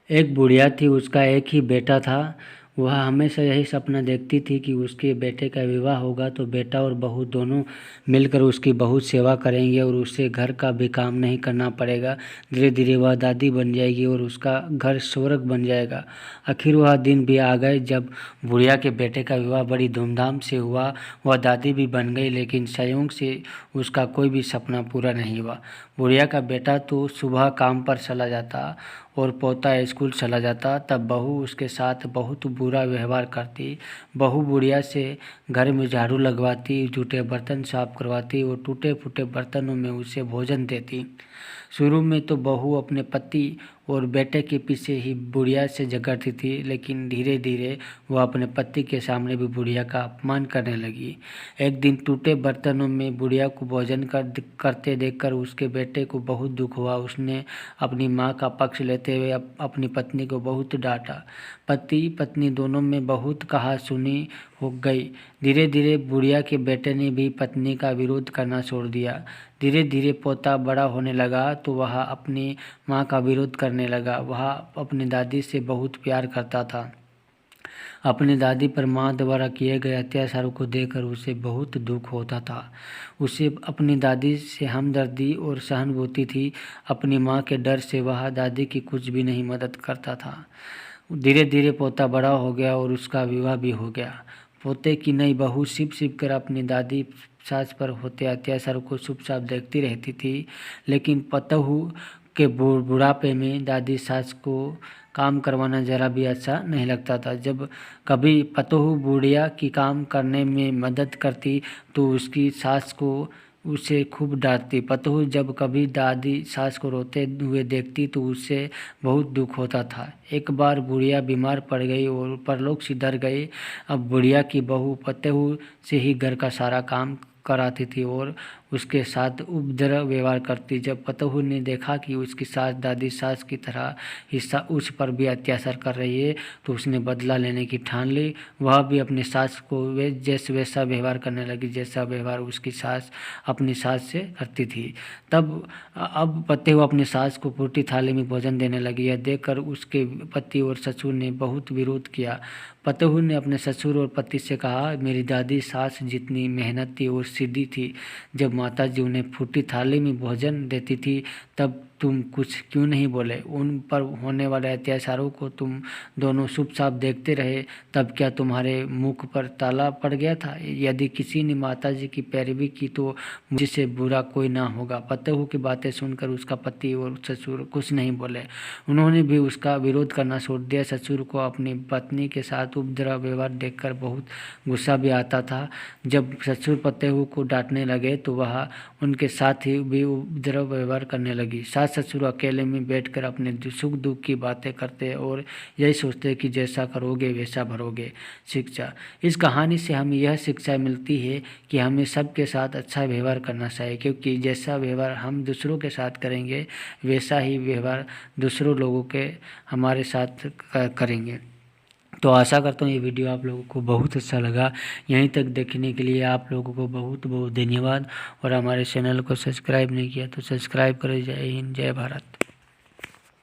एक बुढ़िया थी, उसका एक ही बेटा था। वह हमेशा यही सपना देखती थी कि उसके बेटे का विवाह होगा तो बेटा और बहू दोनों मिलकर उसकी बहुत सेवा करेंगे और उसे घर का भी काम नहीं करना पड़ेगा। धीरे धीरे वह दादी बन जाएगी और उसका घर स्वर्ग बन जाएगा। आखिर वह दिन भी आ गए जब बुढ़िया के बेटे का विवाह बड़ी धूमधाम से हुआ। वह दादी भी बन गई, लेकिन संयोग से उसका कोई भी सपना पूरा नहीं हुआ। बुढ़िया का बेटा तो सुबह काम पर चला जाता और पोता स्कूल चला जाता, तब बहू उसके साथ बहुत बुरा व्यवहार करती। बहू बुढ़िया से घर में झाड़ू लगवाती, जूठे बर्तन साफ करवाती और टूटे फूटे बर्तनों में उसे भोजन देती। शुरू में तो बहू अपने पति और बेटे के पीछे ही बुढ़िया से झगड़ती थी, लेकिन धीरे धीरे वह अपने पति के सामने भी बुढ़िया का अपमान करने लगी। एक दिन टूटे बर्तनों में बुढ़िया को भोजन करते देखकर उसके बेटे को बहुत दुख हुआ। उसने अपनी माँ का पक्ष लेते हुए अपनी पत्नी को बहुत डांटा। पति पत्नी दोनों में बहुत कहा सुनी हो गई। धीरे धीरे बुढ़िया के बेटे ने भी पत्नी का विरोध करना छोड़ दिया। धीरे धीरे पोता बड़ा होने लगा तो वह अपनी माँ का विरोध करने लगा। वह अपनी दादी से बहुत प्यार करता था। अपनी दादी पर माँ द्वारा किए गए अत्याचारों को देखकर उसे बहुत दुख होता था। उसे अपनी दादी से हमदर्दी और सहानुभूति थी। अपनी माँ के डर से वह दादी की कुछ भी नहीं मदद करता था। धीरे धीरे पोता बड़ा हो गया और उसका विवाह भी हो गया। पोते की नई बहू छिप छिप कर अपनी दादी सास पर होते अत्याचार को चुपचाप देखती रहती थी, लेकिन पतोहू के बुढ़ापे में दादी सास को काम करवाना जरा भी अच्छा नहीं लगता था। जब कभी पतोहू बुढ़िया की काम करने में मदद करती तो उसकी सास को उसे खूब डांटती। पतोहू जब कभी दादी सास को रोते हुए देखती तो उससे बहुत दुख होता था। एक बार बुढ़िया बीमार पड़ गई और परलोक सिधर गई। अब बुढ़िया की बहू पतोहू से ही घर का सारा काम कराती थी और उसके साथ उपद्रव व्यवहार करती। जब पतोहू ने देखा कि उसकी सास दादी सास की तरह हिस्सा उस पर भी अत्याचार कर रही है तो उसने बदला लेने की ठान ली। वह भी अपनी सास को वैसा व्यवहार करने लगी जैसा व्यवहार उसकी सास अपनी सास से करती थी। तब अब पतोहू अपनी सास को पूरी थाली में भोजन देने लगी। यह देखकर उसके पति और ससुर ने बहुत विरोध किया। पतोहू ने अपने ससुर और पति से कहा, मेरी दादी सास जितनी मेहनती और सीधी थी। जब माताजी उन्हें फूटी थाली में भोजन देती थी तब तुम कुछ क्यों नहीं बोले? उन पर होने वाले अत्याचारों को तुम दोनों चुपचाप देखते रहे, तब क्या तुम्हारे मुख पर ताला पड़ गया था? यदि किसी ने माताजी की पैरवी की तो मुझसे बुरा कोई ना होगा। पतोहू की बातें सुनकर उसका पति और ससुर कुछ नहीं बोले। उन्होंने भी उसका विरोध करना छोड़ दिया। ससुर को अपनी पत्नी के साथ उपद्रव व्यवहार देखकर बहुत गुस्सा भी आता था। जब ससुर पतोहू को डांटने लगे तो वह उनके साथ ही भी उपद्रव व्यवहार करने लगी। सास ससुर अकेले में बैठकर अपने सुख दुख की बातें करते और यही सोचते कि जैसा करोगे वैसा भरोगे। शिक्षा। इस कहानी से हमें यह शिक्षा मिलती है कि हमें सबके साथ अच्छा व्यवहार करना चाहिए, क्योंकि जैसा व्यवहार हम दूसरों के साथ करेंगे वैसा ही व्यवहार दूसरों लोगों के हमारे साथ करेंगे। तो आशा करता हूँ ये वीडियो आप लोगों को बहुत अच्छा लगा। यहीं तक देखने के लिए आप लोगों को बहुत बहुत धन्यवाद। और हमारे चैनल को सब्सक्राइब नहीं किया तो सब्सक्राइब करें। जय हिंद, जय भारत।